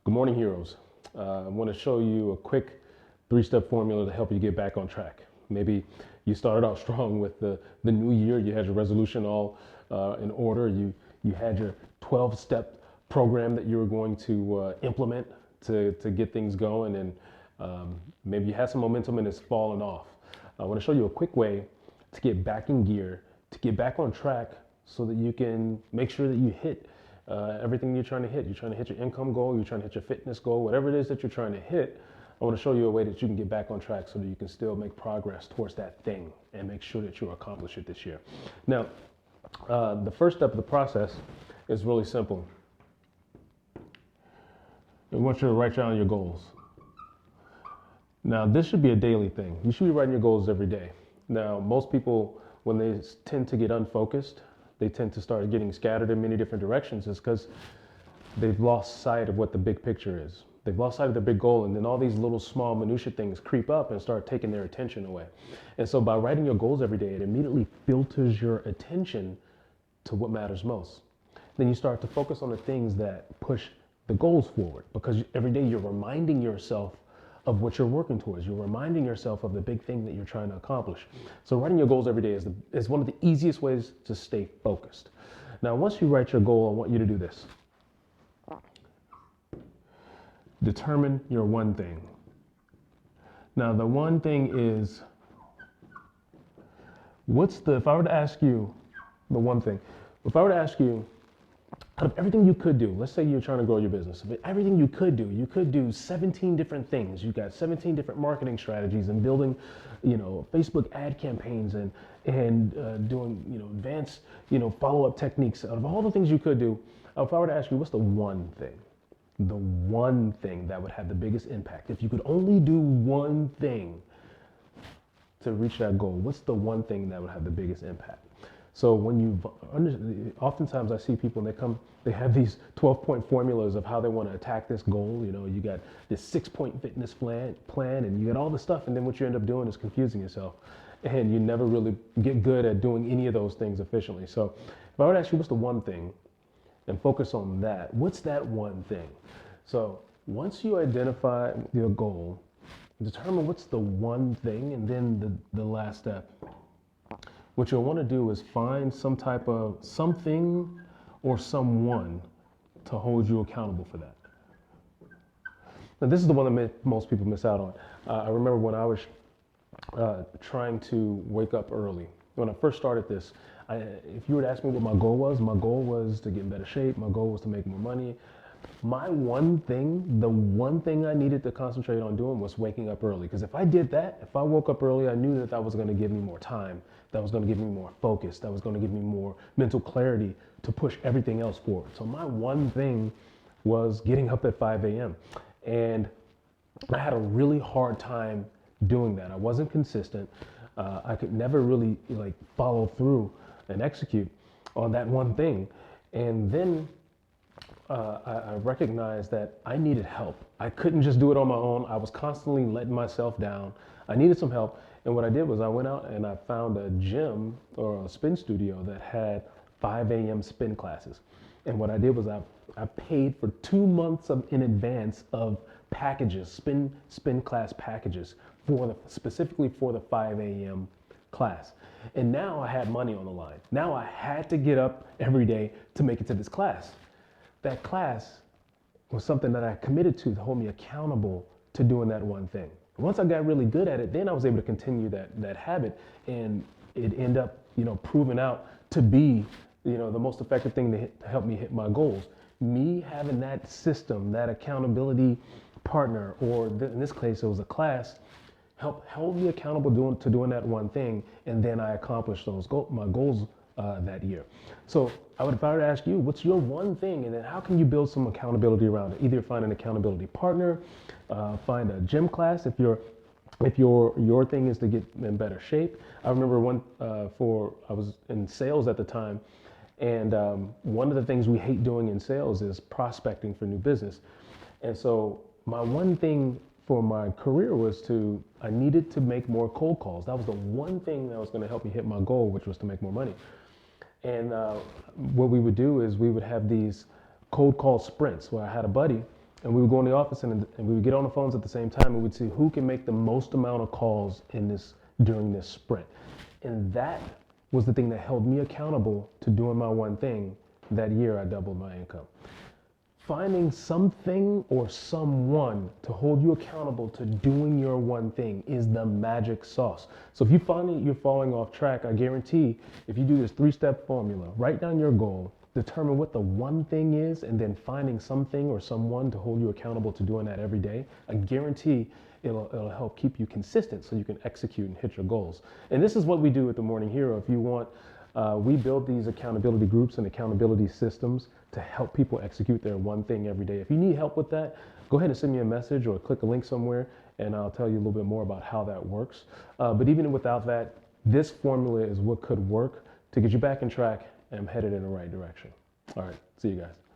Good morning, heroes. I want to show you a quick three-step formula to help you get back on track. Maybe you started out strong with the new year. You had your resolution all in order. You had your 12-step program that you were going to implement to get things going, and maybe you had some momentum and it's fallen off. I want to show you a quick way to get back in gear, to get back on track so that you can make sure that you hit everything you're trying to hit. You're trying to hit your income goal, you're trying to hit your fitness goal, whatever it is that you're trying to hit. I want to show you a way that you can get back on track so that you can still make progress towards that thing and make sure that you accomplish it this year. Now, the first step of the process is really simple. I want you to write down your goals. Now, this should be a daily thing. You should be writing your goals every day. Now, most people, when they tend to get unfocused, they tend to start getting scattered in many different directions, is because they've lost sight of what the big picture is. They've lost sight of the big goal, and then all these little small minutia things creep up and start taking their attention away. And so by writing your goals every day, it immediately filters your attention to what matters most. Then you start to focus on the things that push the goals forward, because every day you're reminding yourself of what you're working towards. You're reminding yourself of the big thing that you're trying to accomplish. So writing your goals every day is one of the easiest ways to stay focused. Now, once you write your goal, I want you to do this. Determine your one thing. Now, the one thing is, if I were to ask you, the one thing, if I were to ask you, out of everything you could do, let's say you're trying to grow your business, everything you could do 17 different things. You got 17 different marketing strategies and building, Facebook ad campaigns and doing, advanced, follow-up techniques. Out of all the things you could do, if I were to ask you, what's the one thing that would have the biggest impact? If you could only do one thing to reach that goal, what's the one thing that would have the biggest impact? So oftentimes I see people and they have these 12-point formulas of how they want to attack this goal. You got this 6-point fitness plan and you got all this stuff, and then what you end up doing is confusing yourself, and you never really get good at doing any of those things efficiently. So if I were to ask you what's the one thing, and focus on that, what's that one thing? So once you identify your goal, determine what's the one thing, and then the last step. What you'll want to do is find some type of something or someone to hold you accountable for that. Now, this is the one that most people miss out on. I remember when I was trying to wake up early. When I first started this, if you were to ask me what my goal was to get in better shape. My goal was to make more money. My one thing, the one thing I needed to concentrate on doing was waking up early. Because if I did that, if I woke up early, I knew that was going to give me more time. That was going to give me more focus. That was going to give me more mental clarity to push everything else forward. So my one thing was getting up at 5 a.m. And I had a really hard time doing that. I wasn't consistent. I could never really follow through and execute on that one thing. And then I recognized that I needed help. I couldn't just do it on my own. I was constantly letting myself down. I needed some help. And what I did was I went out and I found a gym or a spin studio that had 5 a.m. spin classes. And what I did was I paid for 2 months in advance of packages, spin class packages specifically for the 5 a.m. class. And now I had money on the line. Now I had to get up every day to make it to this class. That class was something that I committed to hold me accountable to doing that one thing. Once I got really good at it, then I was able to continue that habit, and it ended up, proving out to be, the most effective thing to help me hit my goals. Me having that system, that accountability partner, or in this case, it was a class, held me accountable to doing that one thing, and then I accomplished my goals that year. So if I were to ask you, what's your one thing, and then how can you build some accountability around it? Either find an accountability partner, find a gym class if your thing is to get in better shape. I remember I was in sales at the time, and one of the things we hate doing in sales is prospecting for new business. And so my one thing for my career was I needed to make more cold calls. That was the one thing that was going to help me hit my goal, which was to make more money. And what we would do is we would have these cold call sprints where I had a buddy And we would go in the office and we would get on the phones at the same time and we'd see who can make the most amount of calls in this during this sprint. And that was the thing that held me accountable to doing my one thing. That year I doubled my income. Finding something or someone to hold you accountable to doing your one thing is the magic sauce. So if you find you're falling off track, I guarantee if you do this 3-step formula, write down your goal, determine what the one thing is, and then finding something or someone to hold you accountable to doing that every day, I guarantee it'll help keep you consistent so you can execute and hit your goals. And this is what we do at the Morning Hero. If you want, we build these accountability groups and accountability systems to help people execute their one thing every day. If you need help with that, go ahead and send me a message or click a link somewhere and I'll tell you a little bit more about how that works. But even without that, this formula is what could work to get you back in track and headed in the right direction. All right, see you guys.